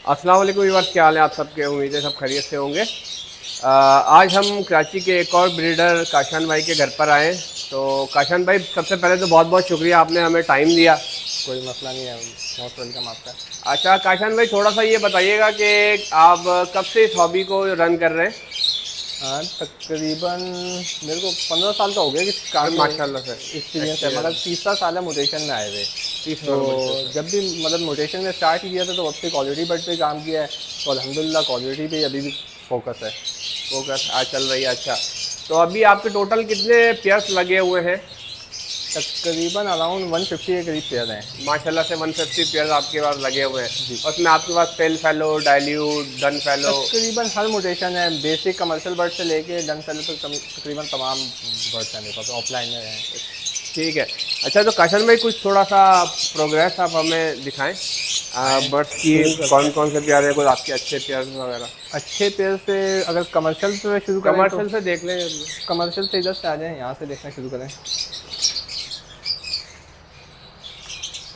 अस्सलाम वालेकुम व्यूअर्स, क्या हाल है आप सबके। उम्मीद है सब खैरियत से होंगे। आज हम कराची के एक और ब्रीडर काशान भाई के घर पर आए। तो काशान भाई, सबसे पहले तो बहुत बहुत शुक्रिया, आपने हमें टाइम दिया। कोई मसला नहीं है, मोस्ट वेलकम आपका। अच्छा काशान भाई, थोड़ा सा ये बताइएगा कि आप कब से इस हॉबी को रन कर रहे हैं। हाँ, तकरीबन मेरे को 15 साल का हो गया कि काम अरे में माशाल्लाह से एक्सपीरियंस है। मतलब तीसरा साल है मोटेशन में आए हुए। 30 तो नंबर से। जब भी मतलब मोटेशन में स्टार्ट किया था तो अब से क्वालिटी बट पे काम किया है। तो अल्हम्दुलिल्लाह क्वालिटी पे अभी भी फोकस है। फोकस आज चल रही है। अच्छा, तो अभी आपके टोटल कितने पेयर्स लगे हुए हैं। तकरीबन अराउंड 150 के करीब पेयर हैं। माशाल्लाह से 150 पेयर्स आपके पास लगे हुए जी, हैं। उसमें आपके पास pale fallow, dilute, dun fallow. तकरीबन हर मोटेशन है, बेसिक कमर्शियल बर्ड से लेके डन फेलो तक तकरीबन तमाम बर्ड्स हैं मेरे पास, ऑफलाइन में हैं। ठीक है। अच्छा, तो काशन भाई कुछ थोड़ा सा प्रोग्रेस आप हमें दिखाएं आए बर्ड्स की। शुरू करते कौन हैं। कौन से प्यारे हैं, कुछ आपके अच्छे प्यार वगैरह। अच्छे पेड़ से अगर कमर्शियल से शुरू करें तो कमर्शियल से देख लें। कमर्शियल से इधर से आ जाएं, यहाँ से देखना शुरू करें।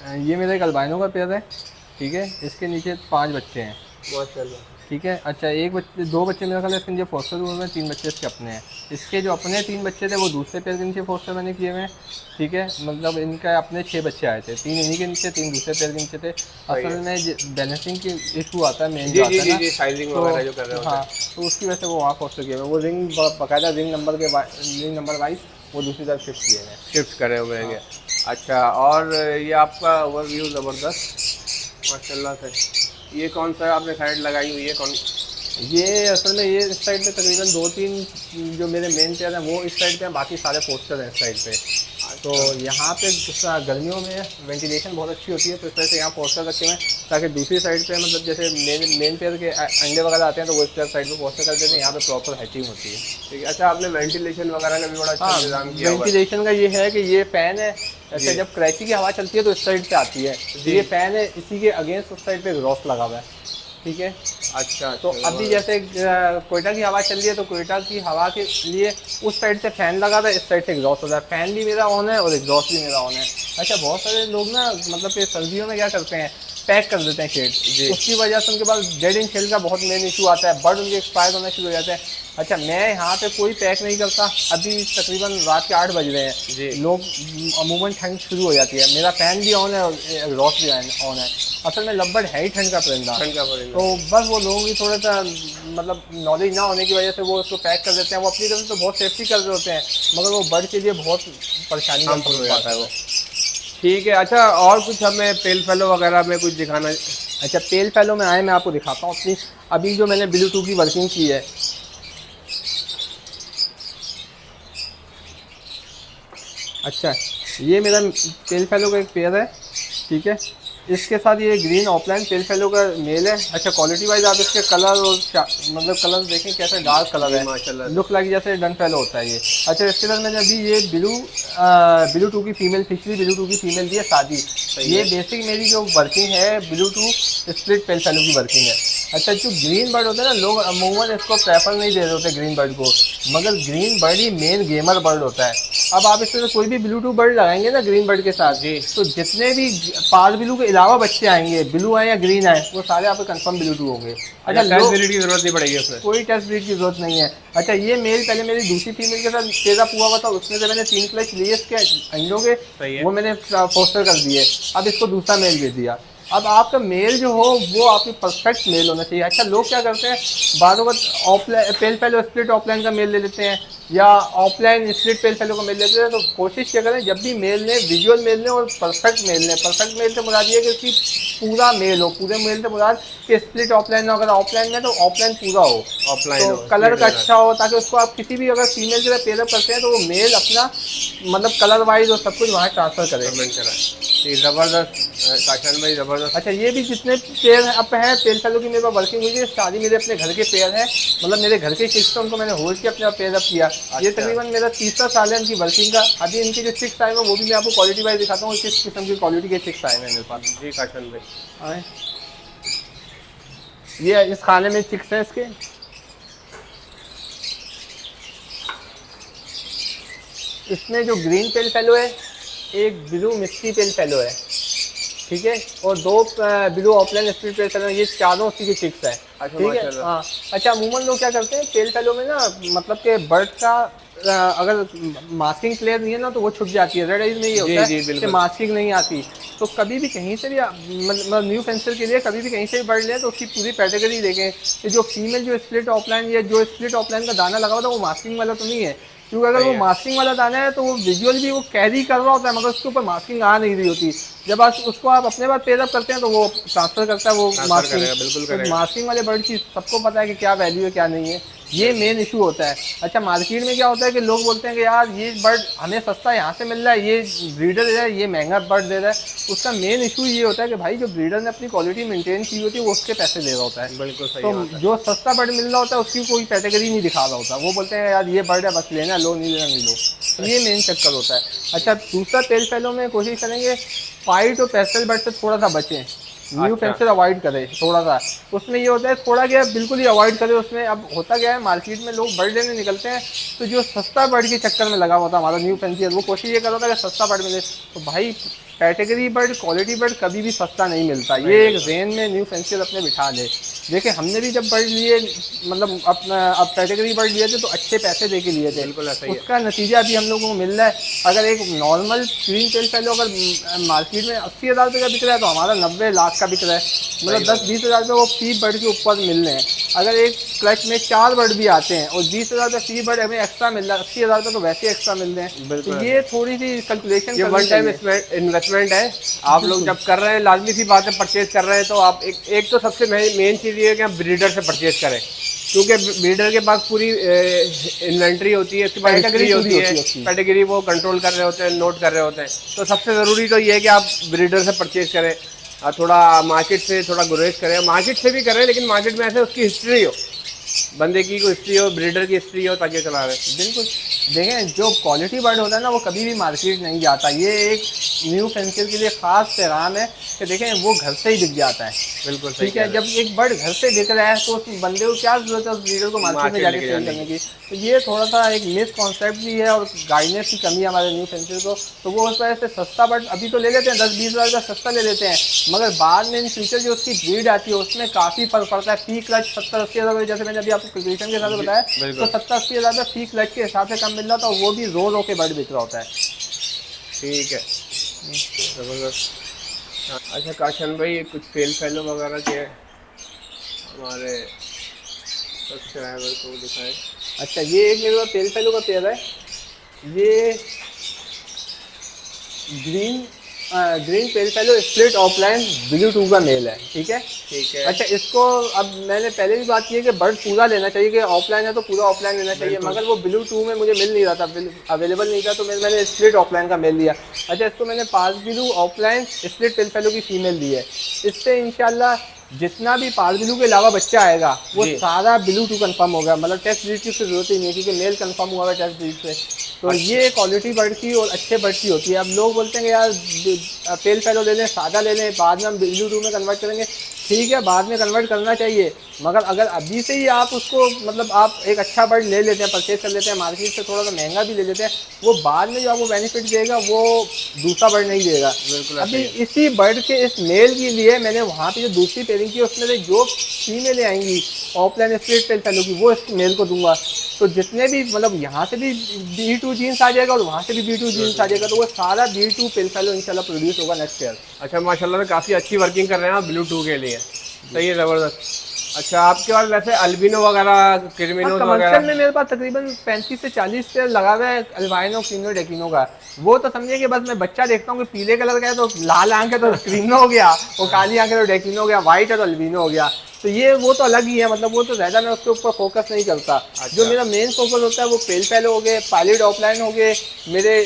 ये मेरा एक अल्बाइनो का पेड़ है, ठीक है। इसके नीचे 5 बच्चे हैं, माशाल्लाह। ठीक है। अच्छा, एक बच्चे 2 बच्चे मेरे ख्याल है इसके नीचे फोस्टर हुए हैं, 3 बच्चे इसके अपने हैं। इसके जो अपने 3 बच्चे थे वो दूसरे पेड़ के नीचे फोस्टर मैंने किए हुए हैं, ठीक है। मतलब इनका अपने 6 बच्चे आए थे, 3 इन्हीं के नीचे, 3 दूसरे पेड़ के नीचे थे। सही असल है। में बैलेंसिंग की इशू आता है, मेन जो जी आता जी है जी ना। जी, साइजिंग तो वगैरह जो कर रहे होते हाँ, हैं। तो उसकी वजह से वो वहाँ फोस्टर किए हुए हैं। वो रिंग बाकायदा रिंग नंबर के रिंग नंबर वाइज वो दूसरी तरफ शिफ्ट किए हुए हैं। शिफ्ट करे हुए हाँ, हैं। अच्छा, और ये आपका ओवरव्यू ज़बरदस्त माशाल्लाह से। ये कौन सा आपने साइड लगाई हुई है, कौन। ये असल में ये इस साइड पे तकरीबन 2-3 जो मेरे मेन पेयर हैं वो इस साइड पे हैं, बाकी सारे पोस्टर हैं इस साइड पे। तो अच्छा। यहाँ पे गर्मियों में वेंटिलेशन बहुत अच्छी होती है, तो इस वजह से यहाँ पोस्टर रखे हुए हैं, ताकि दूसरी साइड पे मतलब जैसे मेन पेयर के अंडे वगैरह आते हैं तो वो इस तरफ साइड पे पोस्टर कर देते हैं, यहाँ पे प्रॉपर हैचिंग होती है। ठीक है। अच्छा, आपने वेंटिलेशन वगैरह का भी बड़ा अच्छा हाँ, इंतजाम किया हुआ है। वेंटिलेशन का ये है कि ये फ़ैन है। ऐसे जी जब कराची की हवा चलती है तो इस साइड से आती है, तो जी। ये फ़ैन है, इसी के अगेंस्ट उस साइड पे एग्जॉस्ट लगा हुआ है, ठीक है। अच्छा तो अच्छा। अभी जैसे कोयटा की हवा चल रही है तो कोयटा की हवा के लिए उस साइड से फैन लगा था, इस साइड से एग्जॉस्ट होता है। फैन भी मेरा ऑन है और एग्जॉस्ट भी मेरा ऑन है। अच्छा, बहुत सारे लोग ना मतलब कि सर्दियों में क्या करते हैं, पैक कर देते हैं जी शेड, उसकी वजह से उनके पास डेड इन शेल का बहुत मेन इशू आता है, बर्ड उनके एक्सपायर होना शुरू हो जाते हैं। अच्छा, मैं यहाँ पे कोई पैक नहीं करता। अभी तकरीबन रात के 8 बज रहे जी। हैं, लोग अमूमन ठंड शुरू हो जाती है, मेरा फैन भी ऑन है और एग्जॉस्ट भी ऑन है। असल में लब्बड़ है ही ठंड का परिंदा। ठंड का परिंदा। तो बस वो लोगों की थोड़ा सा मतलब नॉलेज ना होने की वजह से वो उसको पैक कर देते हैं। वो अपनी तरफ से तो बहुत सेफ्टी कर रहे होते हैं, मगर वो बर्ड के लिए बहुत परेशानी का हार्मफुल हो सबब जाता बनता है है वो। वो। ठीक है। अच्छा, और कुछ हमें पेल फेलो वगैरह में कुछ दिखाना। अच्छा, पेल फैलो में आए, मैं आपको दिखाता हूँ अपनी अभी जो मैंने ब्लू 2 की वर्किंग की है। अच्छा, ये मेरा पेल फैलो का एक पेयर है, ठीक है। इसके साथ ये ग्रीन ऑफलाइन पेल फैलो का मेल है। अच्छा, क्वालिटी वाइज आप इसके कलर और मतलब कलर देखें कैसा डार्क कलर जी है, माशाल्लाह से। लुक लाइक जैसे डन फैलो होता है ये। अच्छा, इसके साथ मैंने अभी ये ब्लू 2 की फीमेल, पिछली ब्लू 2 की फीमेल दी है शादी। सही ये है। बेसिक मेरी जो वर्किंग है ब्लू 2 स्प्लिट पेल फैलो की वर्किंग है। अच्छा, जो ग्रीन बर्ड होता है ना, लोग अमूमन इसको प्रेफर नहीं दे रहे होते ग्रीन बर्ड को, मगर ग्रीन बर्ड ही मेन गेमर बर्ड होता है। अब आप इसमें कोई भी ब्लू 2 बर्ड लगाएंगे ना ग्रीन बर्ड के साथ, जी। तो जितने भी पार ब्लू के अलावा बच्चे आएंगे, ब्लू आए या ग्रीन आए, वो सारे आपके कंफर्म ब्लू 2 होंगे। अच्छा, अच्छा, टेस्ट लोग ब्रीड की जरूरत नहीं पड़ेगी उसमें। कोई टेस्ट ब्रीड की जरूरत नहीं है। अच्छा, ये मेल पहले मेरी दूसरी फीमेल के साथ तेजा हुआ हुआ था, उसमें से मैंने 3 क्लच लिए इसके अंडों के, सही है। वो मैंने फोस्टर कर दिए। अब इसको दूसरा मेल दे दिया। अब आपका मेल जो हो वो आपकी परफेक्ट मेल होना चाहिए। अच्छा, लोग क्या करते हैं, बारों का ऑफलाइन पेल फैलो स्प्लिट ऑफलाइन का मेल ले लेते हैं, या ऑफलाइन स्प्लिट पेल फैलो का मेल लेते हैं। तो कोशिश क्या करें, जब भी मेल लें विजुअल मेल लें और परफेक्ट मेल लें। परफेक्ट मेल से मुराद ये है कि उसकी पूरा मेल हो, पूरे मेल से मुराद कि स्प्लिट ऑफलाइन हो, अगर ऑफलाइन में तो ऑफलाइन पूरा हो, ऑफलाइन तो हो, कलर स्प्लिट का वगैरह। अच्छा हो, ताकि उसको आप किसी भी अगर फीमेल के साथ पेयरअप करते हैं तो वो मेल अपना मतलब कलर वाइज और सब कुछ वहाँ ट्रांसफर करे। कमेंट करा है। ठीक, जबरदस्त। काशान भाई जबरदस्त। अच्छा, ये भी जितने पेयर अब हैं पेल फैलो की मेरे पास वर्किंग हुई है, सारी मेरे अपने घर के पेयर हैं, मतलब मेरे घर के चिक्स, उनको मैंने होल्ड के अपने पेयर अप किया। ये अच्छा। तकरीबन मेरा तीसरा साल है इनकी वर्किंग का। अभी इनके जो चिक्स आए हैं वो भी मैं आपको क्वालिटी वाइज दिखाता हूँ, किस किस्म की क्वालिटी के चिक्स आए हैं मेरे पास। जी काशान भाई। आए, ये इस खाने में चिक्स हैं इसके। इसमें जो ग्रीन पेल फेलो है, एक ब्लू मिस्टी पेल फेलो है। ठीक है, और 2 ब्लू ऑफलाइन स्प्लिट पेल फेलो, ये चारों उसी की चिक्स है। अच्छा, ठीक है, माशाल्लाह। हाँ। अच्छा, अमूमन लोग क्या करते हैं पेल फेलो में ना, मतलब के बर्ड का अगर मास्किंग क्लियर नहीं है ना तो वो छुप जाती है। रेड आइज में ये जी होता जी है कि बिल्कुल। मास्किंग नहीं आती। तो कभी भी कहीं से भी मतलब न्यू फेंसर के लिए कभी भी कहीं से भी बर्ड लें तो उसकी पूरी कैटेगरी देखें कि जो फीमेल जो स्प्लिट ऑफलाइन या जो स्प्लिट ऑफलाइन का दाना लगा हुआ था वो मास्किंग वाला तो नहीं है। क्योंकि अगर सही वो है। मास्किंग वाला दाना है तो वो विजुअल भी वो कैरी कर रहा होता है मगर उसके ऊपर मास्किंग आ नहीं रही होती। जब आप उसको आप अपने पास पेयर अप करते हैं तो वो ट्रांसफर करता है वो ट्रांसफर मास्किंग। करेगा, बिल्कुल तो करेगा। मास्किंग वाले बर्ड की सबको पता है कि क्या वैल्यू है क्या नहीं है, ये बिल्कुल। मेन इशू होता है। अच्छा, मार्केट में क्या होता है कि लोग बोलते हैं कि यार ये बर्ड हमें सस्ता यहाँ से मिल रहा है, ये ब्रीडर दे रहा है, ये महंगा बर्ड दे रहा है। उसका मेन इशू ये होता है कि भाई जो ब्रीडर ने अपनी क्वालिटी मेंटेन की होती है वो उसके पैसे दे रहा होता है। बिल्कुल सही तो बात है। जो सस्ता बर्ड मिल रहा होता है उसकी कोई कैटेगरी नहीं दिखा रहा होता, वो बोलते हैं यार ये बर्ड है बस लेना लो, नहीं लेना नहीं लो। तो ये मेन चक्कर होता है। अच्छा, दूसरा पेल फेलो में कोशिश करेंगे फाइट और पेस्टल बर्ड से थोड़ा सा बचें, न्यू अच्छा। पेंसिल अवॉइड करें थोड़ा सा। उसमें ये होता है थोड़ा क्या बिल्कुल ही अवॉइड करें उसमें। अब होता क्या है मार्केट में लोग बर्ड लेने निकलते हैं तो जो सस्ता बर्ड के चक्कर में लगा हुआ था हमारा न्यू पेंसिल, वो कोशिश ये कर रहा था कि सस्ता बर्ड मिले। तो भाई कैटेगरी बर्ड क्वालिटी बर्ड कभी भी सस्ता नहीं मिलता, नहीं ये एक मिलता। रेंज में न्यू पेंसिल अपने बिठा ले। देखिए हमने भी जब बर्ड लिए मतलब अपना अब कैटेगरी बर्ड लिए थे तो अच्छे पैसे दे के लिए थे, बिल्कुल ऐसा ही है। उसका नतीजा अभी हम लोगों को मिल रहा है। अगर एक नॉर्मल ग्रीन टेल फेलो अगर मार्केट में 80,000 रुपये का बिक रहा है तो हमारा 90 लाख का बिक रहा है। मतलब सही बात 10-20 हज़ार रुपये वो फी बर्ड के ऊपर मिल रहे हैं। अगर एक क्लच में 4 बर्ड भी आते हैं और 20,000 रुपये फी बर्ड हमें एक्स्ट्रा मिल रहा है, 80,000 रुपये तो वैसे एक्स्ट्रा मिल रहे हैं। बिल्कुल तो ऐसा ये थोड़ी सी कैलकुलेशन ये वन टाइम इन्वेस्टमेंट है। आप लोग जब कर रहे हैं लाजमी सी बात है, परचेज कर रहे हैं तो आप एक तो सबसे मेन चीज़ ये है कि आप ब्रीडर से परचेज करें, क्योंकि ब्रीडर के पास पूरी इन्वेंट्री होती है, उसके पास कैटेगरी हिस्ट्री पूरी होती होती है, है उसकी। कैटेगरी वो कंट्रोल कर रहे होते हैं, नोट कर रहे होते हैं। तो सबसे ज़रूरी तो ये है कि आप ब्रीडर से परचेज करें, थोड़ा मार्केट से थोड़ा गुरेज करें, मार्केट से भी करें लेकिन मार्केट में ऐसे उसकी हिस्ट्री हो, बंदे की कोई हिस्ट्री हो, ब्रीडर की हिस्ट्री हो, ताकि चला रहे। बिल्कुल। देखें जो क्वालिटी बर्ड होता है ना वो कभी भी मार्केट नहीं जाता, ये एक न्यू पेंसिल के लिए खास पैगाम है कि देखें वो घर से ही बिक जाता है। बिल्कुल सही ठीक कह है, रहे जब एक बर्ड घर से बिक रहा है तो उस बंदे को क्या जरूरत है उस ब्रीडर को मार्केट में मार्केट जाके लेके सेल जाने करने की। की। तो ये थोड़ा सा एक मिस कॉन्सेप्ट भी है और गाइडेंस की कमी है हमारे न्यू पेंसिल को। तो वो उस वजह से सस्ता बर्ड अभी तो ले लेते हैं, 10-20 हज़ार का सस्ता ले लेते हैं, मगर बाद में इन फ्यूचर जो उसकी ब्रीड आती है उसमें काफ़ी फर्क पड़ता है। फी क्लच 70-80 हज़ार, जैसे मैंने अभी आपको कैलकुलेशन के साथ बताया तो बिल्कुल 70-80 हज़ार का फी क्लच के हिसाब से कम मिल रहा था, और वो भी रो के बर्ड बिक रहा होता है। ठीक है, जबरदस्त। अच्छा काशन भाई, कुछ फेल फेलो वगैरह के हमारे सब्सक्राइबर को दिखाएं। अच्छा, ये एक मेरे पास पेल फेलो का पेयर है, ये ग्रीन ग्रीन पेल फेलो स्प्लिट ऑफलाइन ब्लू 2 का मेल है। ठीक है। ठीक है। अच्छा, इसको अब मैंने पहले भी बात की है कि बर्ड पूरा लेना चाहिए, कि ऑफलाइन है तो पूरा ऑफलाइन लेना चाहिए, बिल्कुल। मगर वो ब्लू 2 में मुझे मिल नहीं रहा था, अवेलेबल नहीं था, तो मैंने स्प्लिट ऑफलाइन का मेल लिया। अच्छा, इसको मैंने 5 ब्लू ऑफलाइन स्प्लिट पेल फेलो की फीमेल दी है। इससे इंशाल्लाह जितना भी पाल ब्लू के अलावा बच्चा आएगा वो जी। सारा ब्लू 2 कंफर्म हो गया, मतलब टेस्ट ब्रीड की उसकी जरूरत ही नहीं है क्योंकि मेल कंफर्म हुआ है टेस्ट ब्रीड से। तो ये क्वालिटी बर्ड की और अच्छे बर्ड की होती है। अब लोग बोलते हैं कि यार पेल फेलो ले लें, सादा ले लें, बाद में हम ब्लू 2 में कन्वर्ट करेंगे। ठीक है, बाद में कन्वर्ट करना चाहिए, मगर अगर अभी से ही आप उसको मतलब आप एक अच्छा बर्ड ले लेते हैं, परचेज कर लेते हैं मार्केट से, थोड़ा सा महंगा भी ले लेते हैं, वो बाद में जो आपको बेनिफिट देगा वो दूसरा बर्ड नहीं देगा। बिल्कुल अभी ऐसा ही इसी बर्ड के इस मेल के लिए मैंने वहाँ पे जो दूसरी पेयरिंग की उसमें से जो फीमेलें आएंगी ऑफलाइन स्प्लिट पेल फेलो की वो इस मेल को दूंगा। तो जितने भी मतलब यहाँ से भी B2 जीन्स आ जाएगा और वहाँ से भी B2 जीन्स आ जाएगा, तो वो सारा B2 पेल फेलो इंशाल्लाह प्रोड्यूस होगा नेक्स्ट ईयर। अच्छा माशाल्लाह से काफ़ी अच्छी वर्किंग कर रहे हैं आप ब्लू 2 के लिए, सही है, ज़बरदस्त। अच्छा, आपके पास वैसे अल्बिनो वगैरह, क्रिमिनोज कमर्शियल वगैरह? में मेरे पास तकरीबन 35 से 40 पेयर लगा हुआ है अल्बाइनो क्रीनो डेकिनो का। वो तो समझिए कि बस मैं बच्चा देखता हूँ कि पीले कलर का है तो लाल आंख है तो क्रीनो हो गया, और काली आंख है तो डेकिनो हो गया, व्हाइट है तो अल्बिनो हो गया। तो ये वो तो अलग ही है, मतलब वो तो ज़्यादा मैं उसके ऊपर फोकस नहीं करता। अच्छा। जो मेरा मेन फोकस होता है वो पेल फेलो हो गए, पायलट ऑफलाइन हो गए, मेरे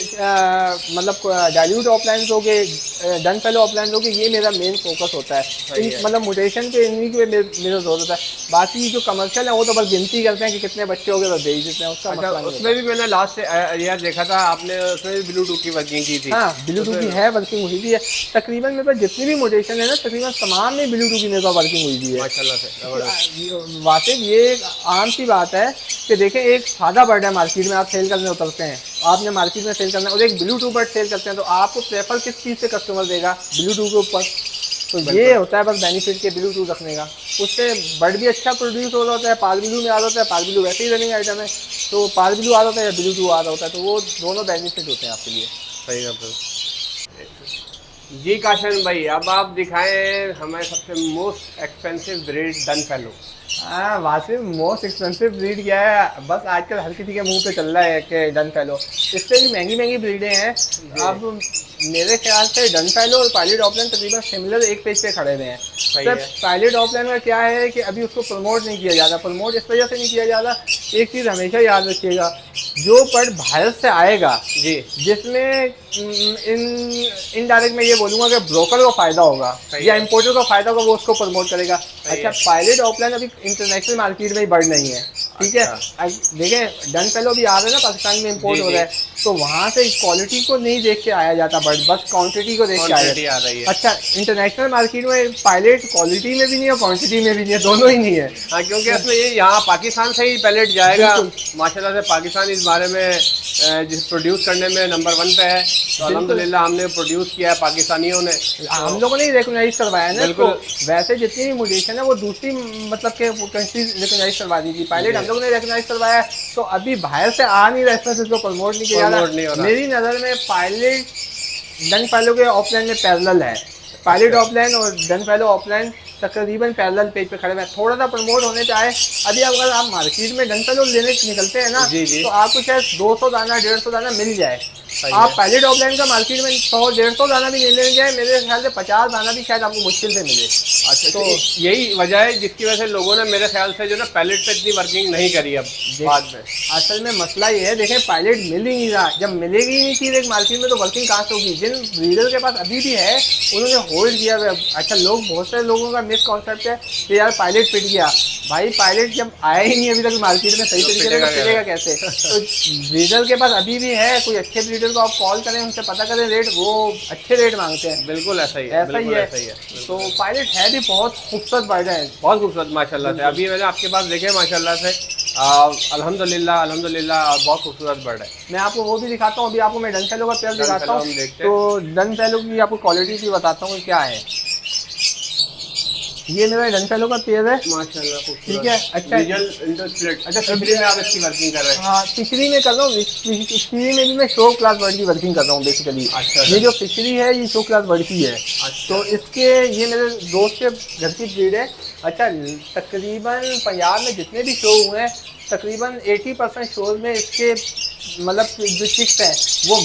मतलब डाइल्यूट ऑफलाइन हो गए, डन फेलो ऑफलाइन हो गए, ये मेरा मेन फोकस होता है। सही है। मतलब मोटेशन पे इन्हीं के मेरा जोर होता है। बाकी जो कमर्शियल है वो तो बस गिनती करते हैं कि कितने बच्चे हो गए तो भेज देते हैं, उसका अच्छा, मसला नहीं उसमें भी मैंने लास्ट यार देखा था आपने, उसमें भी ब्लू 2 की वर्किंग की थी। होता। हाँ, ब्लू 2 की है वर्किंग हुई भी है। तकरीबन मेरे पास जितनी भी मोटेशन है ना तकरीबन तमाम में ब्लू 2 की मेरे पास वर्किंग हुई भी है। माशाल्लाह से ज़बरदस्त। वाकई ये एक आम सी बात है कि देखें एक सादा बर्ड है मार्केट में आप सेल करने उतरते हैं, आपने मार्केट में सेल करना है और एक ब्लू टू बर्ड सेल करते हैं, तो आपको प्रेफर किस चीज़ से कस्टमर देगा, ब्लू टू के ऊपर। तो ये होता है बस बेनिफिट के ब्लू टू रखने का। उससे बर्ड भी अच्छा प्रोड्यूस हो रहा होता है, पाल ब्लू में आ रहा होता है, पाल ब्लू वैसे ही रनिंग आइटम है, तो पाल ब्लू आ रहा होता है या ब्लू टू आ रहा होता है, तो वो दोनों बेनिफिट होते हैं आपके लिए। सही है जी। काशन भाई, अब आप दिखाएं हमें सबसे most expensive breed done fellow. हाँ, वासिफ मोस्ट एक्सपेंसिव ब्रीड क्या है, बस आजकल हर किसी के मुंह पे चल रहा है कि डन फेलो। इससे भी महंगी महंगी ब्रीडें हैं। अब मेरे ख्याल से डन फेलो और पायलट ऑफलाइन तकरीबन सिमिलर एक पेज पे खड़े हुए हैं। सर पायलट ऑफलाइन का क्या है कि अभी उसको प्रमोट नहीं किया जाता। प्रमोट इस वजह से नहीं किया जाता, एक चीज़ हमेशा याद रखिएगा, जो बर्ड भारत से आएगा जी, जिसमें इनडायरेक्ट मैं ये बोलूँगा कि ब्रोकर को फायदा होगा या इम्पोर्टर को फायदा होगा, वो उसको प्रमोट करेगा। अच्छा, पायलट ऑफलाइन अभी इंटरनेशनल मार्केट में ही बर्ड नहीं है, ठीक है। देखें डन फेलो भी आ रहा है ना, पाकिस्तान में इम्पोर्ट हो रहा है, तो वहाँ से क्वालिटी को नहीं देख के आया जाता बर्ड, बस क्वांटिटी को देख के आया रही है। अच्छा, इंटरनेशनल मार्केट में पायलट क्वालिटी में भी नहीं है, क्वांटिटी में भी नहीं है, दोनों ही नहीं है। हाँ, क्योंकि इसमें ये यहाँ पाकिस्तान से ही पैलेट जाएगा। माशाल्लाह से पाकिस्तान इस बारे में जिस प्रोड्यूस करने में नंबर 1 पे है, तो अल्हम्दुलिल्लाह हमने प्रोड्यूस किया है पाकिस्तानियों ने, हम लोगों ने रिकॉग्नाइज करवाया ना इसको। वैसे जितनी भी म्यूटेशन है वो दूसरी मतलब के कंट्रीज रिकॉग्नाइज करवा दी थी, पायलट हम लोगों ने रिकॉग्नाइज करवाया। तो अभी बाहर से आ नहीं रहा, इसको प्रमोट नहीं किया जा रहा। मेरी नज़र में पायलट डन फेलो के ऑफलाइन में पैरेलल है, पायलट ऑफलाइन और डन फेलो ऑफलाइन तकरीबन पैरेलल पेज पे खड़े हैं। थोड़ा सा प्रमोट होने पे आए। अभी अगर आप मार्केट में डन फेलो लेने निकलते हैं ना, तो आपको शायद 200 दाना 150 दाना मिल जाए। आप पायलट ऑफलाइन का मार्केट में 100-150 दाना भी नहीं लेंगे, मेरे ख्याल से 50 दाना भी शायद आपको मुश्किल से मिले। अच्छा, तो यही वजह है जिसकी वजह से लोगों ने मेरे ख्याल से जो ना पैलेट पे इतनी वर्किंग नहीं करी अब बाद में। असल में मसला ये है, देखें पायलट मिल ही नहीं रहा, जब मिलेगी ही नहीं चीज़ एक मार्केट में तो वर्किंग कहाँ से होगी। जिन ब्रीडर के पास अभी भी है उन्होंने होल्ड किया हुआ। अच्छा, लोग बहुत सारे लोगों का मिस कॉन्सेप्ट है कि यार पायलट पिट गया। भाई पायलट जब आया ही नहीं अभी तक मार्केट में सही तरीके से, तो पिटेगा कैसे। तो ब्रीडर के पास अभी भी है, कोई अच्छे ब्रीडर को आप कॉल करें, उनसे पता करें रेट, वो अच्छे रेट मांगते हैं। बिल्कुल ऐसा ही है। तो पायलट है भी बहुत खूबसूरत बर्ड है, बहुत खूबसूरत माशाल्लाह से। अभी मैंने आपके पास देखे माशाल्लाह से, अल्हम्दुलिल्लाह बहुत खूबसूरत बर्ड है। मैं आपको वो भी दिखाता हूँ। अभी आपको मैं डन फेलो का पेयर दिखाता हूँ, तो डन फेलो की आपको क्वालिटी भी बताता हूँ क्या है। ये मेरा डन फेलो का पेयर है माशाल्लाह, ठीक है। अच्छा, पिछली में आप इसकी वर्किंग कर रहे हैं? हाँ, पिछली में कर रहा हूँ। पिछली में भी मैं शो क्लास बर्ड की वर्किंग कर रहा हूँ बेसिकली। अच्छा, ये जो पिछली है ये शो क्लास बर्ड की है। अच्छा, तो इसके ये मेरे दोस्त के घर की ब्रीड है। अच्छा, तकरीबन पंजाब में जितने भी शो हुए हैं तकरीबन 80% शोज में इसके मतलब जो चिक्स हैं वो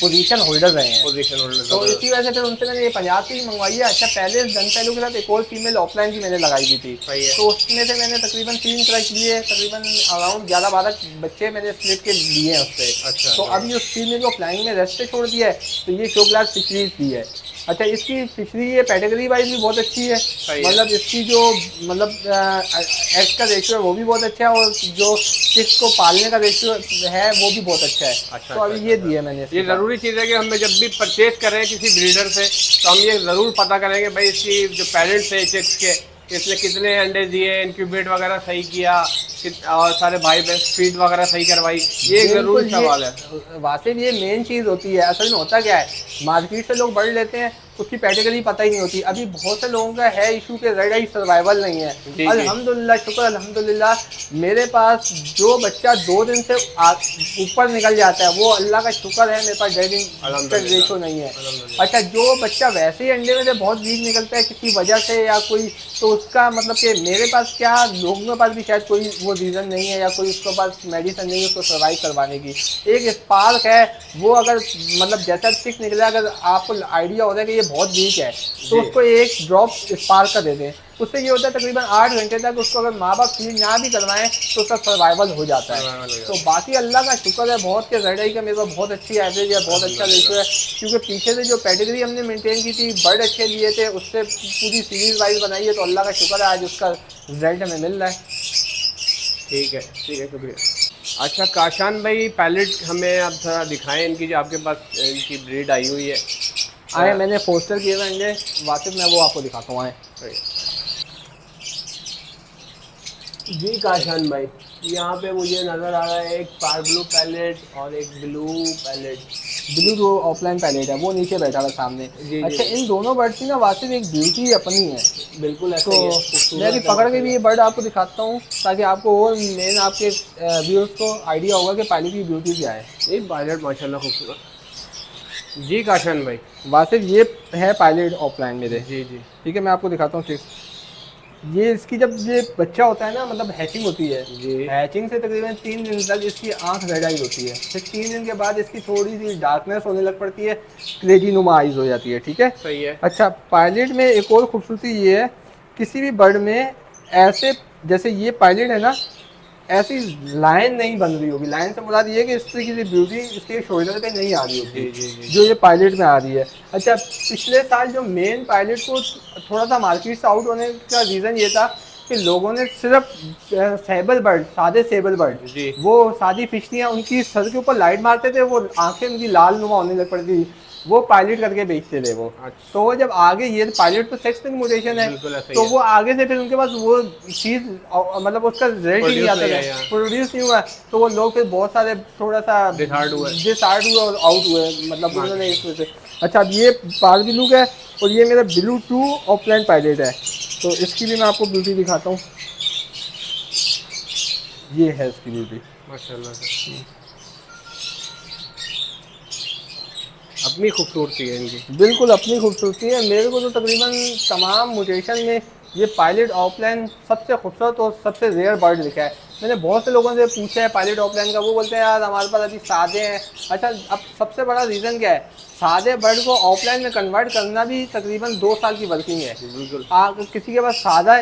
पोजीशन होल्डर रहे हैं, तो इसी वजह से फिर उनसे मैंने ये पंजाब से ही मंगवाई है। अच्छा, पहले डन फेलो के साथ एक और फीमेल ऑफलाइन की मैंने लगाई दी थी, तो उसमें से मैंने तकरीबन 3 क्रच लिए, तकरीबन अराउंड 11-12 बच्चे मैंने स्प्लिट के लिए हैं उससे। अच्छा, तो अभी उस फीमेल को फ्लाइंग में रेस्ट पे छोड़ दिया है, तो ये शो क्लास फिशरीज की है। अच्छा, इसकी फिशरी ये कैटेगरी वाइज भी बहुत अच्छी है, मतलब इसकी जो मतलब एग्स का रेशियो है वो भी बहुत अच्छा है, और जो चिक्स को पालने का रेशियो है वो भी बहुत अच्छा है। अच्छा, तो अभी ये दिया मैंने। ये ज़रूरी चीज़ है कि हम जब भी परचेज कर रहे हैं किसी ब्रीडर से, तो हम ये ज़रूर पता करेंगे भाई इसकी जो पेरेंट्स है चिक्स के, इसने कितने अंडे दिए, इंक्यूबेट वगैरह सही किया, और सारे भाई फीड वगैरह सही करवाई, ये एक ज़रूरी सवाल है। वास्तव ये मेन चीज़ होती है। असल में होता क्या है, मार्केट से लोग बढ़ लेते हैं, उसकी कैटेगरी पता ही नहीं होती। अभी बहुत से लोगों का है इशू के रेड आई सर्वाइवल नहीं है। अल्हम्दुलिल्लाह, शुक्र अल्हम्दुलिल्लाह, मेरे पास जो बच्चा 2 दिन से ऊपर निकल जाता है वो अल्लाह का शुक्र है, मेरे पास डेड रेशो नहीं है। अच्छा, जो बच्चा वैसे ही अंडे में से बहुत वीक निकलता है किसी वजह से या कोई, तो उसका मतलब कि मेरे पास क्या, लोगों के पास भी शायद कोई वो रीज़न नहीं है या कोई उसके पास मेडिसिन नहीं है उसको सर्वाइव करवाने की। एक स्पार्क है, वो अगर मतलब जैसा चिक निकला, अगर आपको आइडिया होता है कि ये बहुत वीक है, तो उसको एक ड्रॉप स्पार्क का दे दें। उससे ये होता है तकरीबन 8 घंटे तक उसको अगर माँ बाप फीड ना भी करवाएं तो उसका सर्वाइवल हो जाता है। तो बाकी अल्लाह का शुक्र है बहुत के रेड आई का मेरे पास बहुत अच्छी एवरेज है, बहुत अच्छा रेशियो है, क्योंकि पीछे से जो कैटेगरी हमने मेंटेन की थी, बर्ड अच्छे लिए थे, उससे पूरी सीरीज वाइज बनाई है, तो अल्लाह का शुक्र है आज उसका रिजल्ट हमें मिल रहा है। ठीक है, शुक्रिया। अच्छा काशान भाई, पैलेट हमें आप थोड़ा दिखाएं इनकी, जो आपके पास इनकी ब्रीड आई हुई है। आए, मैंने पोस्टर किए हुए अंडे वासिफ, मैं वो आपको दिखाता हूँ। आए, जी काशान भाई, यहाँ पे मुझे नज़र आ रहा है एक स्काई ब्लू पैलेट और एक ब्लू पैलेट। ब्लू जो ऑफलाइन पैलेट है वो नीचे बैठा हुआ सामने। जी अच्छा, जी इन दोनों बर्ड की ना वास्तव में एक ब्यूटी अपनी है। बिल्कुल ऐसा तो ही है, मैं अभी खूबसूरत है पकड़ के भी ये माशाल्लाह। बर्ड आपको दिखाता हूँ ताकि आपको और मेन आपके व्यूअर्स को आइडिया होगा कि पायलट की ब्यूटी क्या है। ये पायलट माशाल्लाह खूबसूरत। जी काशान भाई। वास्तव ये है पायलट ऑफलाइन मेरे। जी जी ठीक है, मैं आपको दिखाता हूँ। ठीक, ये इसकी जब ये बच्चा होता है ना, मतलब हैचिंग होती है, जी हैचिंग से तकरीबन 3 दिन तक इसकी आंख रेड आइज होती है। फिर 3 दिन के बाद इसकी थोड़ी सी डार्कनेस होने लग पड़ती है, क्लेजी नुमा आइज हो जाती है। ठीक है। सही है। अच्छा, पायलट में एक और खूबसूरती ये है, किसी भी बर्ड में ऐसे, जैसे ये पायलट है ना, ऐसी लाइन नहीं बन रही होगी। लाइन से मुराद ये है कि इस तरीके की ब्यूटी इसके शोल्डर पे नहीं आ रही होगी जी जी जी जो ये पायलट में आ रही है। अच्छा, पिछले साल जो मेन पायलट को थोड़ा सा मार्केट से आउट होने का रीज़न ये था कि लोगों ने सिर्फ सेबल बर्ड, सादे सेबल बर्ड, जी वो सादी फिशनियाँ उनकी सर के ऊपर लाइट मारते थे, वो आंखें उनकी लाल नुमा होने लग पड़ती थी, वो पायलट करके बेचते थे वो। अच्छा। तो वो जब आगे, ये पायलट तो सेक्स म्यूटेशन है, बिल्कुल ऐसा ही तो है। वो आगे से फिर उनके पास वो चीज़ मतलब उसका रिजल्ट ही नहीं Produce आता नहीं था, आया। प्रोड्यूस नहीं हुआ। तो वो लोग फिर बहुत सारे थोड़ा सा डिसहार्ड हुए और आउट हुए, मतलब उन्होंने इस वजह से। अच्छा, अब ये पारवी लुक है और ये मेरा ब्लू 2 ऑफलाइन पायलट है, तो इसकी भी मैं आपको ब्यूटी दिखाता हूँ। ये है इसकी ब्यूटी। माशाल्लाह से। अपनी खूबसूरती है इनकी। बिल्कुल अपनी खूबसूरती है। मेरे को तो तकरीबन तमाम म्यूटेशन में ये पायलट ऑफलाइन सबसे खूबसूरत और सबसे रेयर बर्ड दिखा है। मैंने बहुत से लोगों से पूछा है पायलट ऑफलाइन का, वो बोलते हैं यार हमारे पास अभी सादे हैं। अच्छा, अब सबसे बड़ा रीज़न क्या है, सादे बर्ड को ऑफलाइन में कन्वर्ट करना भी तकरीबन 2 साल की वर्किंग है। बिल्कुल। किसी के पास सादा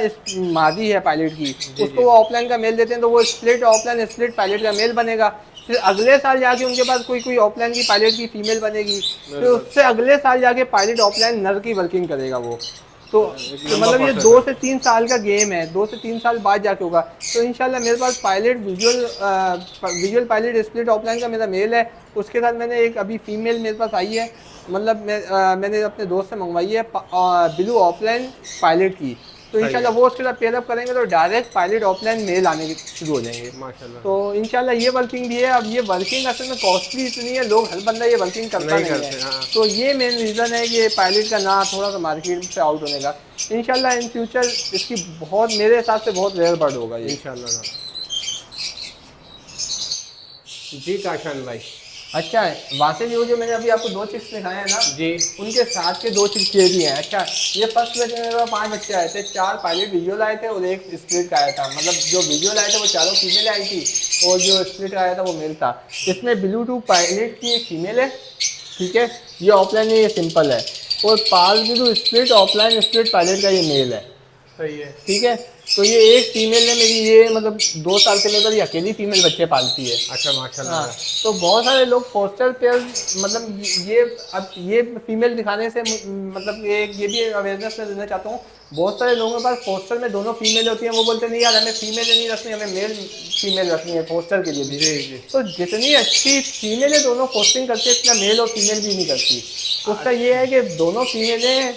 मादी है पायलट की, उसको वो ऑफलाइन का मेल देते हैं तो वो स्प्लिट ऑफलाइन स्प्लिट पायलट का मेल बनेगा। फिर अगले साल जाके उनके पास कोई ऑफलाइन की पायलट की फीमेल बनेगी, फिर उससे अगले साल जाके पायलट ऑफलाइन नर की वर्किंग करेगा वो। तो मतलब ये 2 से 3 साल का गेम है, 2 से 3 साल बाद जाके होगा। तो इंशाल्लाह मेरे पास pilot visual pilot split offline का मेरा मेल है। उसके साथ मैंने एक अभी फीमेल मेरे पास आई है, मतलब मैंने अपने दोस्त से मंगवाई है ब्लू ऑफलाइन पायलट की। तो इंशाल्लाह वो उसके साथ पेयरअप करेंगे तो डायरेक्ट पायलट ऑफलाइन मेल आने शुरू हो जाएंगे माशाल्लाह। तो इंशाल्लाह ये वर्किंग भी है। अब ये वर्किंग असल में कॉस्टली इतनी है, लोग हर बंदा ये वर्किंग करता नहीं करते, है। हाँ। तो ये मेन रीज़न है कि पायलट का ना थोड़ा सा मार्केट से आउट होने का। इंशाल्लाह इन फ्यूचर इसकी बहुत, मेरे हिसाब से बहुत रेयर बर्ड होगा ये। इंशाल्लाह। जी काशान भाई। अच्छा, वासे भी वो जो मैंने अभी आपको 2 चिक्स दिखाए हैं ना जी उनके साथ के 2 चिक्स ये भी हैं। अच्छा, ये फर्स्ट बैच में मेरे पास 5 बच्चे आए थे, 4 पायलट विजुअल आए थे और एक स्प्लिट का आया था। मतलब जो विजुअल आए थे वो चारों फीमेल आई थी और जो स्प्लिट आया था वो मेल था। इसमें ब्लू 2 पायलट की एक फीमेल है, ठीक है, ये ऑफलाइन है, ये सिंपल है। और pale blue split offline split pilot का ये मेल है, सही है। ठीक है। तो ये एक फीमेल है मेरी, ये मतलब 2 साल से मेरे पास ये अकेली फीमेल बच्चे पालती है। अच्छा माशाल्लाह। हाँ, तो बहुत सारे लोग फोस्टर पेयर, मतलब ये अब ये फीमेल दिखाने से मतलब ये भी अवेयरनेस में देना चाहता हूँ। बहुत सारे लोगों के पास फोस्टर में दोनों फीमेल होती हैं, वो बोलते नहीं यार हमें फीमेल नहीं रखनी, हमें मेल फीमेल रखनी है फोस्टर के लिए भी। जी जी। तो जितनी अच्छी फीमेलें दोनों फोस्टिंग करती है, इतना मेल और फीमेल भी नहीं करती। उसका ये है कि दोनों फीमेलें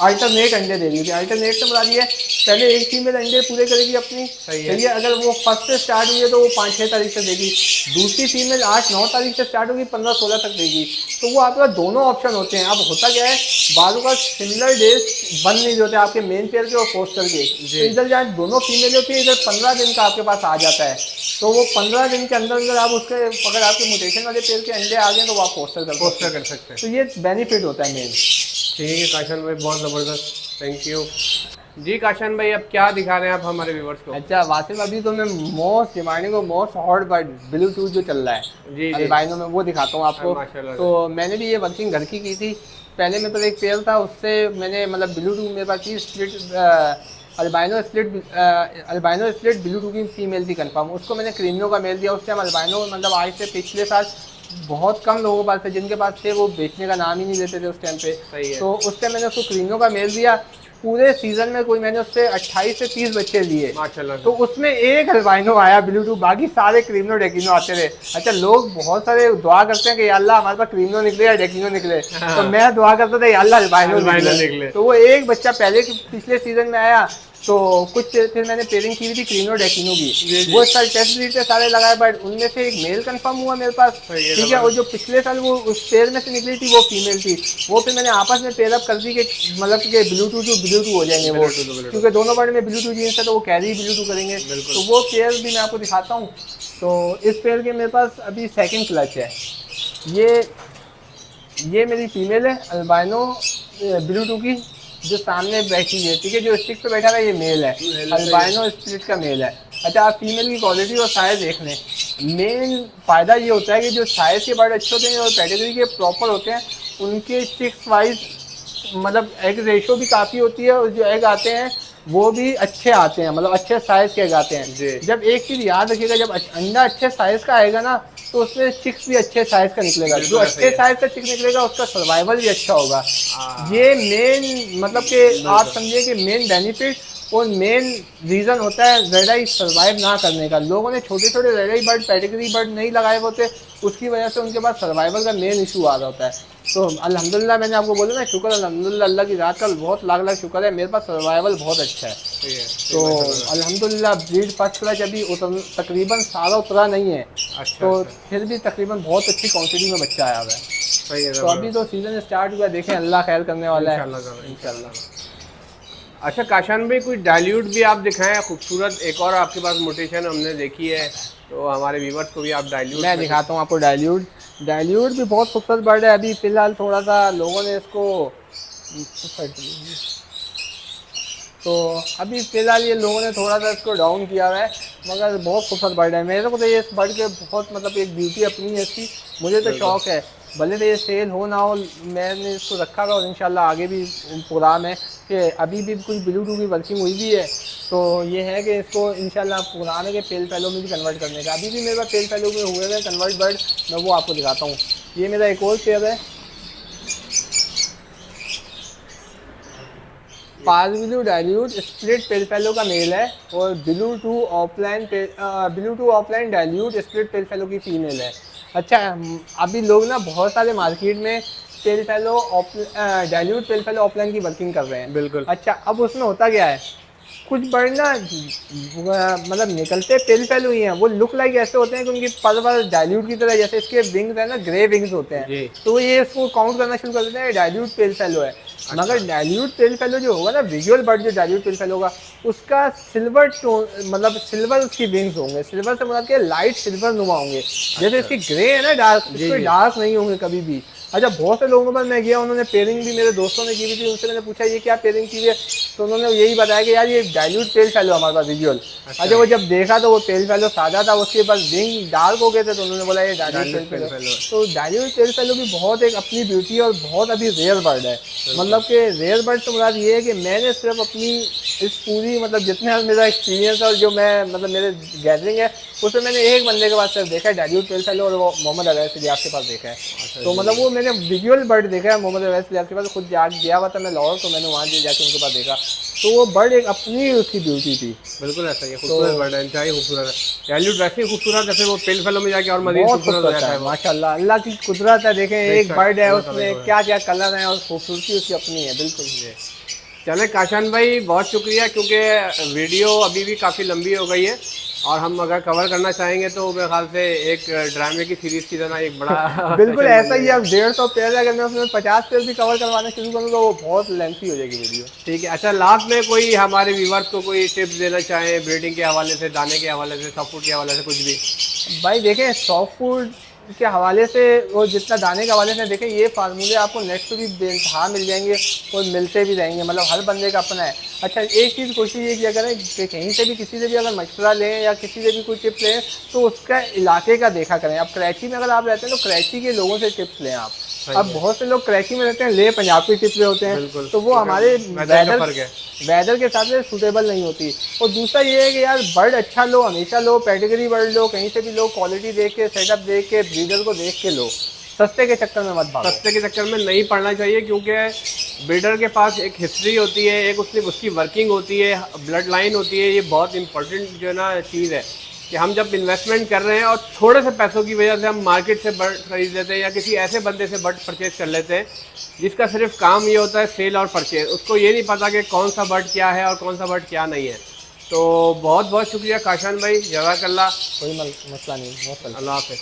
अल्टरनेट अंडे दे रही थी। अल्टरनेट से बता दिया, पहले एक फीमेल अंडे पूरे करेगी अपनी, सही है। सही है। अगर वो फर्स्ट से स्टार्ट हुई है तो वो 5-6 तारीख से देगी, दूसरी फीमेल 8-9 तारीख से स्टार्ट होगी, 15-16 तक देगी। तो वो आपके पास दोनों ऑप्शन होते हैं। अब होता क्या है, बालों का सिमिलर डेज बन नहीं होते आपके मेन पेयर के और पोस्टर के। तो इधर जहाँ दोनों फीमेल होती है, इधर 15 दिन का आपके पास आ जाता है। तो वो 15 दिन के अंदर अगर आप उसके, अगर आपके म्यूटेशन वाले पेयर के अंडे आ गए तो वो आप पोस्टर कर सकते हैं। तो ये बेनिफिट होता है मेन। ठीक है काशान भाई, बहुत ज़बरदस्त, थैंक यू। जी काशान भाई, अब क्या दिखा रहे हैं आप हमारे व्यूवर्स को? अच्छा वासिम, अभी तो मैं मोस्ट डिमांडिंग और मोस्ट हॉट बर्ड ब्लूटूथ जो चल रहा है जी जी। अल्बाइनो में, वो दिखाता हूँ आपको। माशाल्लाह। तो मैंने भी ये वर्किंग घर की थी। पहले मेरे पास एक पेयर था, उससे मैंने मतलब ब्लूटूथ मेरे पास थी स्प्लिट अल्बाइनो स्प्लिट ब्लूटूथ की फीमेल थी कंफर्म। उसको मैंने क्रीमियो का मेल दिया। उस टाइम अल्बाइनो मतलब आज से पिछले साल बहुत कम लोगों के पास थे, जिनके पास थे वो बेचने का नाम ही नहीं लेते थे उस टाइम पे। सही है। तो उस टाइम मैंने उसको क्रीमियो का मेल दिया। पूरे सीजन में कोई मैंने उससे 28 से 30 बच्चे लिए माशाल्लाह। तो उसमें एक अल्बाइनो आया ब्लूटूथ, बाकी सारे क्रीमिनो डेकिनो आते थे। अच्छा, लोग बहुत सारे दुआ करते हैं कि या अल्लाह हमारे पास क्रीमिनो निकले या डेकिनो निकले। हाँ। तो मैं दुआ करता था या अल्लाह अल्बाइनो निकले। निकले। तो वो एक बच्चा पहले पिछले सीजन में आया, तो कुछ फिर मैंने पेयरिंग की हुई थी क्रीनो डेकिनो जी, की, जी। वो सारे टेस्ट ब्रीड से सारे लगाए, बट उनमें से एक मेल कंफर्म हुआ मेरे पास, सही है, ठीक है। और जो पिछले साल वो उस पेयर में से निकली थी वो फीमेल थी, वो फिर मैंने आपस में पेयर अप कर दी कि मतलब कि ब्लूटूथ टू ब्लूटूथ हो जाएंगे वो, बिल्कुल। क्योंकि दोनों बर्ड में ब्लूटूथ जीन्स है तो वो कैरी ब्लूटूथ करेंगे। बिल्कुल। तो वो पेयर भी मैं आपको दिखाता हूँ। तो इस पेयर के मेरे पास अभी सेकंड क्लच है। ये मेरी फीमेल है अल्बाइनो ब्लूटूथ की, जो सामने बैठी है, ठीक है। जो स्टिक पे बैठा है ये मेल है, अल्बाइनो स्प्लिट का मेल है। अच्छा, आप फीमेल की क्वालिटी और साइज देख लें। मेन फायदा ये होता है कि जो साइज के बर्ड अच्छे होते हैं और कैटेगरी के प्रॉपर होते हैं, उनके चिक्स वाइज मतलब एग रेशो भी काफ़ी होती है, और जो एग आते हैं वो भी अच्छे आते हैं, मतलब अच्छे साइज के एग आते जी। हैं। जब एक चीज़ याद रखिएगा, जब अंडा अच्छे साइज का आएगा ना, तो उसमें चिक्स भी अच्छे साइज का निकलेगा। जो अच्छे साइज का चिक निकलेगा उसका सर्वाइवल भी अच्छा होगा। ये मेन मतलब कि आप समझिए कि मेन बेनिफिट और मेन रीज़न होता है रेड आई सर्वाइव ना करने का। लोगों ने छोटे छोटे रेड आई बर्ड, पैडिग्री बर्ड नहीं लगाए होते, उसकी वजह से उनके पास सर्वाइवल का मेन इशू आ रहा होता है। तो अल्हम्दुलिल्लाह, मैंने आपको बोला ना, शुक्र अल्हम्दुलिल्लाह, अल्लाह की रात का बहुत लाख लाख शुक्र है, मेरे पास सर्वाइवल बहुत अच्छा है। तो अल्हम्दुलिल्लाह ब्रीड फर्स्ट क्लच अभी तकरीबन सारा उतरा नहीं है, तो फिर भी तकरीबन बहुत अच्छी क्वांटिटी में बच्चा आया हुआ है। तो अभी तो सीजन स्टार्ट हुआ, देखें अल्लाह खैर करने वाला है इंशाल्लाह। अच्छा काशान भाई, कोई डाइल्यूट भी आप दिखाएं खूबसूरत, एक और आपके पास मोटेशन हमने देखी है, तो हमारे व्यूवर्स को भी आप डाइल्यूट मैं दिखाता हूँ आपको। डाइल्यूट भी बहुत खूबसूरत बर्ड है। अभी फ़िलहाल थोड़ा सा लोगों ने इसको, तो अभी फ़िलहाल ये लोगों ने थोड़ा सा इसको डाउन किया हुआ है, मगर बहुत खूबसूरत बर्ड है। मेरे को तो ये इस बर्ड के बहुत मतलब एक ब्यूटी अपनी है इसकी, मुझे तो शौक़ है। भले तो ये सेल हो ना हो, मैंने इसको रखा था और इंशाल्लाह आगे भी प्रोग्राम है कि अभी भी कुछ ब्लूटूथ की वर्किंग हुई भी है, तो ये है कि इसको इंशाल्लाह प्रोग्राम है कि पेल फैलो में भी कन्वर्ट करने का। अभी भी मेरे पास पेल फैलो में हुए हैं कन्वर्ट बर्ड, मैं वो आपको दिखाता हूँ। ये मेरा एक और पेयर है, पार्विलू डाइल्यूट स्प्लिट पेल फैलो का मेल है, और ब्लूटूथ ऑफलाइन डाइल्यूट स्प्लिट पेल फैलो की फीमेल है। अच्छा, अभी लोग ना बहुत सारे मार्केट में पेल फैलो डाइल्यूट पेल फैलो ऑफलाइन की वर्किंग कर रहे हैं। बिल्कुल। अच्छा, अब उसमें होता क्या है, कुछ बर्ड ना मतलब निकलते पेल फैलो ही हैं, वो लुक लाइक ऐसे होते हैं कि उनकी पर डाइल्यूट की तरह, जैसे इसके विंग्स है ना, ग्रे विंग्स होते हैं, तो ये इसको काउंट करना शुरू कर देते हैं डाइल्यूट पेल फैलो है। मगर डाइल्यूट पेल फैलो जो होगा ना, विजुअल बर्ड जो डाइल्यूट पेल फैलो होगा, उसका सिल्वर टोन, मतलब सिल्वर उसकी विंग्स होंगे, सिल्वर से मतलब के लाइट सिल्वर नुमा होंगे। जैसे इसकी ग्रे है ना डार्क, इसके डार्क नहीं होंगे कभी भी। अच्छा, बहुत से लोगों के पास मैं गया, उन्होंने पेयरिंग भी मेरे दोस्तों ने की हुई थी, उनसे मैंने पूछा ये क्या पेयरिंग की है, तो उन्होंने यही बताया कि यार ये डाइल्यूट पेल फैलो हमारे पास विजुअल। अच्छा, वो जब देखा तो वो पेल फैलो सादा था, उसके पास विंग डार्क हो गए थे, तो उन्होंने बोला ये डाइल्यूट पेल फैलो। तो डाइल्यूट पेल फैलो भी बहुत एक अपनी ब्यूटी और बहुत अभी रेयर बर्ड है। मतलब कि रेयर बर्ड तो मुराद ये है कि मैंने सिर्फ अपनी इस पूरी मतलब जितने मेरा एक्सपीरियंस और जो मैं मतलब मेरे गैदरिंग है, उसमें मैंने एक बंदे के पास सिर्फ देखा है डाइल्यूट पेल फैलो, और वो मोहम्मद अवैस लियाज के पास देखा है। तो मतलब वो मैंने विजुअल बर्ड देखा है मोहम्मद अवैस लियाज के पास, खुद गया हुआ था मैं लाहौर, तो मैंने वहाँ जाके उनके पास देखा, तो वो बर्ड एक अपनी उसकी ब्यूटी थी। बिल्कुल ऐसा ही खूबसूरत बर्ड है, इंतहाई खूबसूरत है। डाइल्यूट वैसे ही खूबसूरत, जैसे वो पेल फैलो में जाके और मजीद खूबसूरत हो जाता है। माशाल्लाह, अल्लाह की कुदरत है। देखें एक बर्ड है, उसमें क्या क्या कलर है और खूबसूरती उसकी अपनी है। बिल्कुल। चले काशान भाई, बहुत शुक्रिया, क्योंकि वीडियो अभी भी काफ़ी लंबी हो गई है, और हम अगर कवर करना चाहेंगे तो मेरे ख्याल से एक ड्रामे की सीरीज की तरह एक बड़ा बिल्कुल ऐसा ही है। अब 150 पेयर अगर मैं उसमें 50 पेयर भी कवर करवाना शुरू करूँ तो वो बहुत लेंथी हो जाएगी वीडियो। ठीक है। अच्छा, लास्ट में कोई हमारे व्यूवर्स को कोई टिप्स देना चाहें ब्रीडिंग के हवाले से, दाने के हवाले से, सॉफ्ट फूड के हवाले से, कुछ भी? भाई देखें, सॉफ्ट फूड के हवाले से और जितना दाने के हवाले से, देखें ये फार्मूले आपको नेट पे भी बेनतहा मिल जाएंगे और मिलते भी रहेंगे, मतलब हर बंदे का अपना है। अच्छा, एक चीज़ कोशिश ये किया करें कि कहीं से भी किसी से भी अगर मशवरा लें या किसी से भी कोई टिप्स लें तो उसका इलाके का देखा करें। अब कराची में अगर आप रहते हैं तो कराची के लोगों से टिप्स लें आप। अब बहुत से लोग कराची में रहते हैं, ले पंजाब की टिप्स ले होते हैं, तो वो हमारे वेदर के साथ सूटेबल नहीं होती। और दूसरा ये है कि यार बर्ड अच्छा लो, हमेशा लो, पैडिग्री बर्ड लो, कहीं से भी लो, क्वालिटी देख के, सेटअप देख के, ब्रीडर को देख के लो, सस्ते के चक्कर में मत भागो। सस्ते के चक्कर में नहीं पड़ना चाहिए, क्योंकि ब्रीडर के पास एक हिस्ट्री होती है, एक उसकी वर्किंग होती है, ब्लड लाइन होती है, ये बहुत इंपॉर्टेंट जो है ना चीज़ है। कि हम जब इन्वेस्टमेंट कर रहे हैं और थोड़े से पैसों की वजह से हम मार्केट से बर्ड खरीद लेते हैं या किसी ऐसे बंदे से बर्ड परचेज कर लेते हैं जिसका सिर्फ काम ये होता है सेल और परचेज, उसको ये नहीं पता कि कौन सा बर्ड क्या है और कौन सा बर्ड क्या नहीं है। तो बहुत बहुत शुक्रिया काशान भाई, जज़ाकल्लाह। कोई मसला नहीं, बहुत अल्लाह हाफ़िज़।